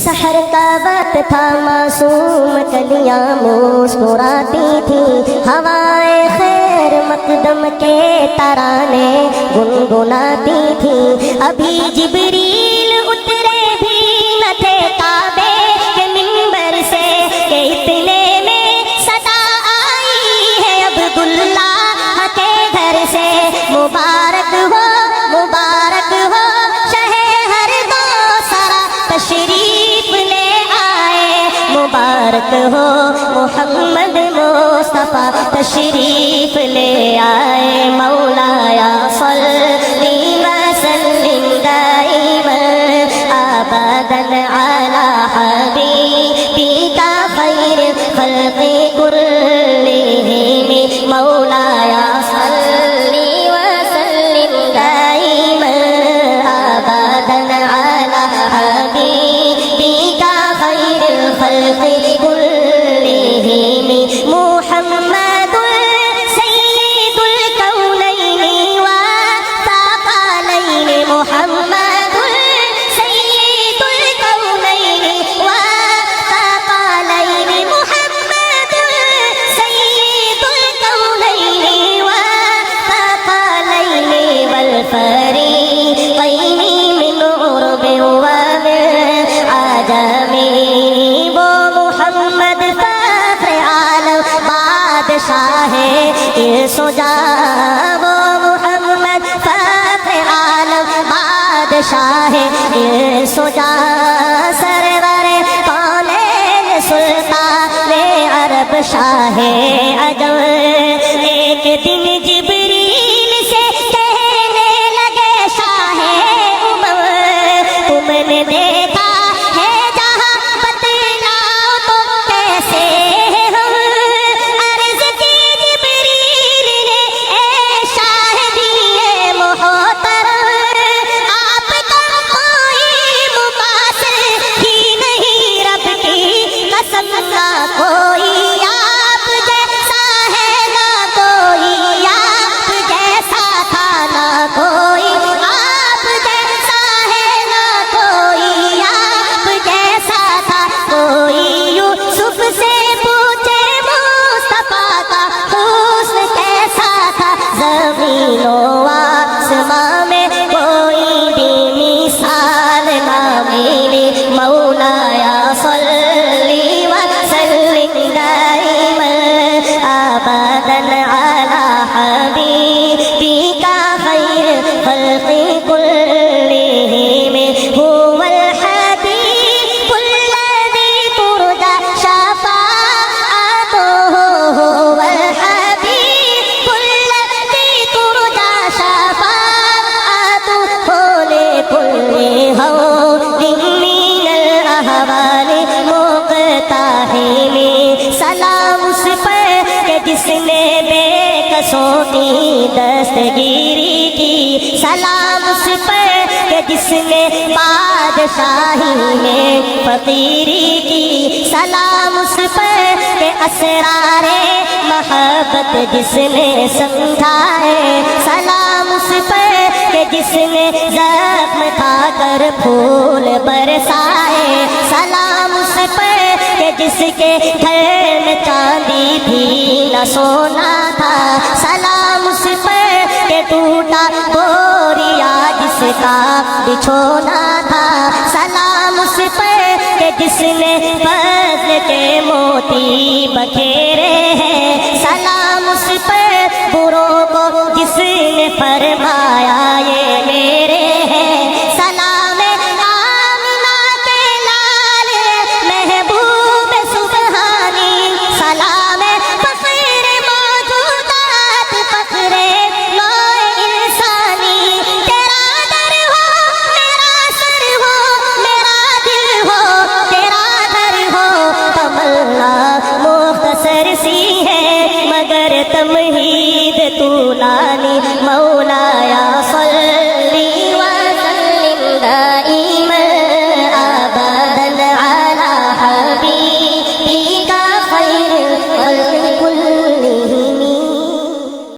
سحر کا وقت تھا معصوم کلیاں مسکراتی تھی، ہوائے خیر مقدم کے ترانے گنگناتی تھی، ابھی جبریل اترے بھی نہ تھے کعبے کے منبر سے کہ اتنے میں صدا آئی ہے عبداللہ کے گھر سے، مبارک ہو شہ ہر دو سرا تشریف لے آئے، مبارک ہو محمد مصطفیٰ تشریف لے آئے، مولایا صلی وسلم دائما ابدا علی حبیبک خیر خلق کلہم، مولایا صلی وسلم دائما ابدا علی حبیبک خیر خلق کلہم، محمد سید الکونین والثقلین، محمد سید الکونین والثقلین، محمد سید الکونین والثقلین والفریقین من عرب ومن عجم، وہ محمد فخر عالم بادشاہ انس و جاں، وہ محمد فخر عالم بادشاہ انس و جاں، سرور کونین سلطان عرب شاہ عجم، ایک دن جبریل سے کہنے لگے شاہ امم، تم نے دیکھا ہے جہاں بتلاؤ تو کیسے ہم، عرض کی جبریل نے اے شاہ دیے محترم، آپ کا کوئی مماثل ہی نہیں، رب کی قسم نہ کوئی آپ جیسا ہے، نہ کوئی آپ جیسا تھا، نہ کوئی آپ جیسا ہے، نہ کوئی آپ جیسا تھا، کوئی یوسف سے پوچھے مصطفیٰ کا حسن کیسا تھا، زمین و آسماں میں کوئی بھی مثال نہ ملی، مولایا صلی وسلم دائما ابدا علی حبیبک خیر خلق کلہم، هو الحبیب الذی ترجى شفاعته، هو الحبیب الذی ترجى شفاعته لكل هول من الاحوال مقتحم، سلام اس پر کہ جس نے بے کسوں کی دستگیری کی، سلام اس پر کہ جس نے بادشاہی میں فقیری کی، سلام اس پر کہ اسرار محبت جس نے سمجھائے، سلام اس پر کہ جس نے زخم کھا کر پھول برسائے، سلام اس پر کہ جس کے گھر میں چاندی بھی نہ سونا تھا، سلام اس پر کہ ٹوٹا بوریا جس کا بچھونا تھا، سلام اس پر کہ جس نے فضل کے موتی بکھے